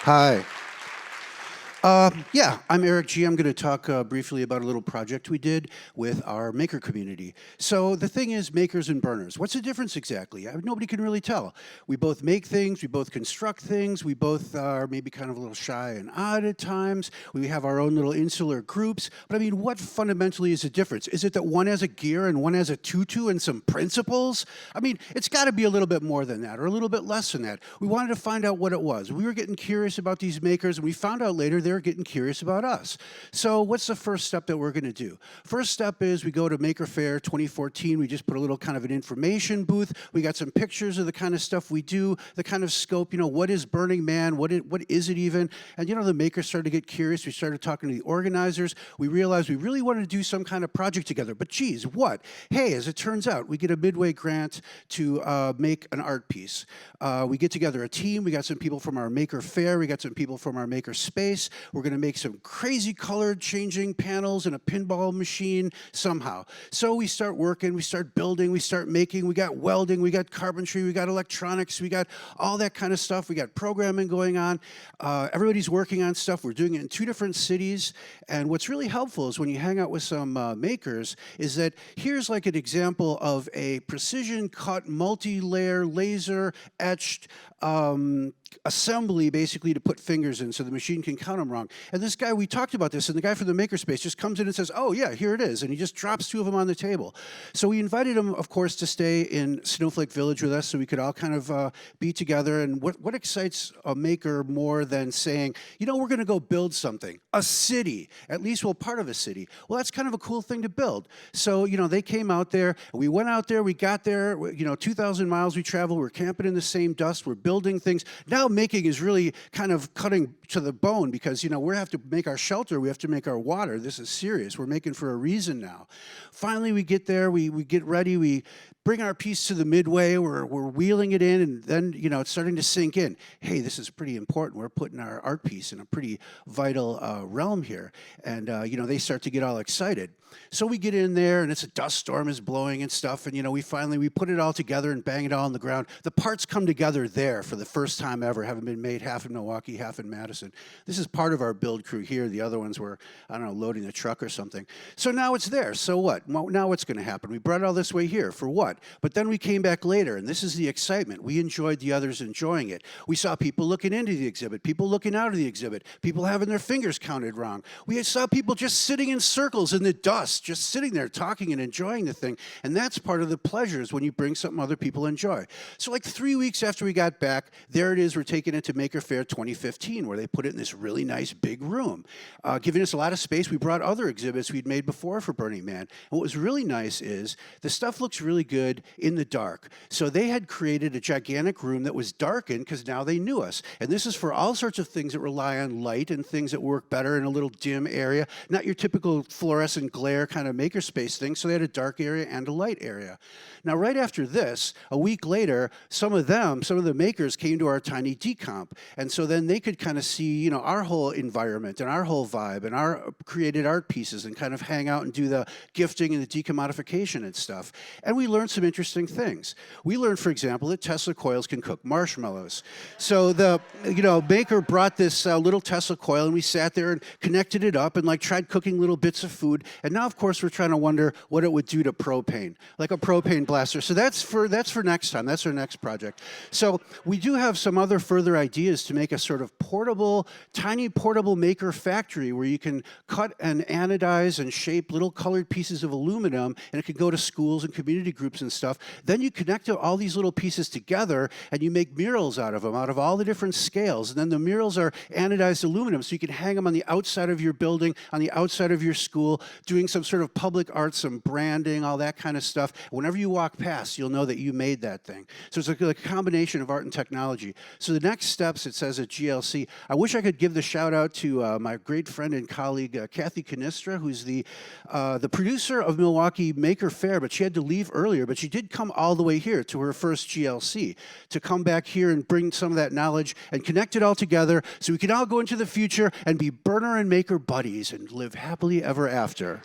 Hi. Yeah, I'm Eric G. I'm going to talk briefly about a little project we did with our maker community. So the thing is, makers and burners. What's the difference exactly? Nobody can really tell. We both make things, we both construct things, we both are maybe kind of a little shy and odd at times. We have our own little insular groups. But I mean, what fundamentally is the difference? Is it that one has a gear and one has a tutu and some principles? I mean, it's got to be a little bit more than that or a little bit less than that. We wanted to find out what it was. We were getting curious about these makers, and we found out later they're getting curious about us. So what's the first step that we're going to do? First step is we go to Maker Faire 2014. We just put a little kind of an information booth. We got some pictures of the kind of stuff we do, the kind of scope, what is Burning Man? What is it even? And the makers started to get curious. We started talking to the organizers. We realized we really wanted to do some kind of project together. But geez, what? Hey, as it turns out, we get a Midway grant to make an art piece. We get together a team. We got some people from our Maker Faire. We got some people from our Maker Space. We're going to make some crazy color changing panels and a pinball machine somehow. So we start working, we start building, we start making, we got welding, we got carpentry, we got electronics, we got all that kind of stuff. We got programming going on. Everybody's working on stuff. We're doing it in 2 different cities. And what's really helpful is when you hang out with some makers is that here's like an example of a precision cut, multi-layer, laser etched assembly basically to put fingers in so the machine can count them wrong. And this guy, we talked about this, and the guy from the Makerspace just comes in and says, oh yeah, here it is. And he just drops 2 of them on the table. So we invited him, of course, to stay in Snowflake Village with us so we could all kind of be together. And what excites a maker more than saying, we're going to go build something, a city, at least, well, part of a city. Well, that's kind of a cool thing to build. So, they came out there, we went out there, we got there, 2,000 miles we traveled, we're camping in the same dust, we're building things. Now making is really kind of cutting to the bone because, we have to make our shelter, we have to make our water. This is serious. We're making for a reason now. Finally, we get there, we get ready, we bring our piece to the Midway, we're wheeling it in, and then, it's starting to sink in. Hey, this is pretty important. We're putting our art piece in a pretty vital realm here. And, they start to get all excited. So we get in there, and it's a dust storm is blowing and stuff, and, we put it all together and bang it all on the ground. The parts come together there for the first time ever, having been made half in Milwaukee, half in Madison. This is part of our build crew here. The other ones were, I don't know, loading the truck or something. So now it's there. So what? Well, now what's going to happen? We brought it all this way here. For what? But then we came back later, and this is the excitement. We enjoyed the others enjoying it. We saw people looking into the exhibit, people looking out of the exhibit, people having their fingers counted wrong. We saw people just sitting in circles in the dust, just sitting there talking and enjoying the thing. And that's part of the pleasures when you bring something other people enjoy. So like 3 weeks after we got back, there it is. We're taking it to Maker Faire 2015, where they put it in this really nice big room, giving us a lot of space. We brought other exhibits we'd made before for Burning Man. And what was really nice is the stuff looks really good in the dark. So they had created a gigantic room that was darkened because now they knew us. And this is for all sorts of things that rely on light and things that work better in a little dim area, not your typical fluorescent glare kind of makerspace thing. So they had a dark area and a light area. Now, right after this, a week later, some of the makers came to our tiny decomp. And so then they could kind of see, our whole environment and our whole vibe and our created art pieces and kind of hang out and do the gifting and the decommodification and stuff. And we learned some interesting things. We learned, for example, that Tesla coils can cook marshmallows. So the, maker brought this little Tesla coil, and we sat there and connected it up and tried cooking little bits of food. And now, of course, we're trying to wonder what it would do to propane, like a propane blaster. So that's for next time. That's our next project. So we do have some other further ideas to make a sort of tiny portable maker factory where you can cut and anodize and shape little colored pieces of aluminum, and it can go to schools and community groups and stuff. Then you connect all these little pieces together, and you make murals out of them, out of all the different scales. And then the murals are anodized aluminum, so you can hang them on the outside of your building, on the outside of your school, doing some sort of public art, some branding, all that kind of stuff. Whenever you walk past, you'll know that you made that thing. So it's like a combination of art and technology. So the next steps, it says at GLC, I wish I could give the shout out to my great friend and colleague, Kathy Canistra, who's the producer of Milwaukee Maker Faire, but she had to leave earlier, but she did come all the way here to her first GLC to come back here and bring some of that knowledge and connect it all together so we can all go into the future and be burner and maker buddies and live happily ever after.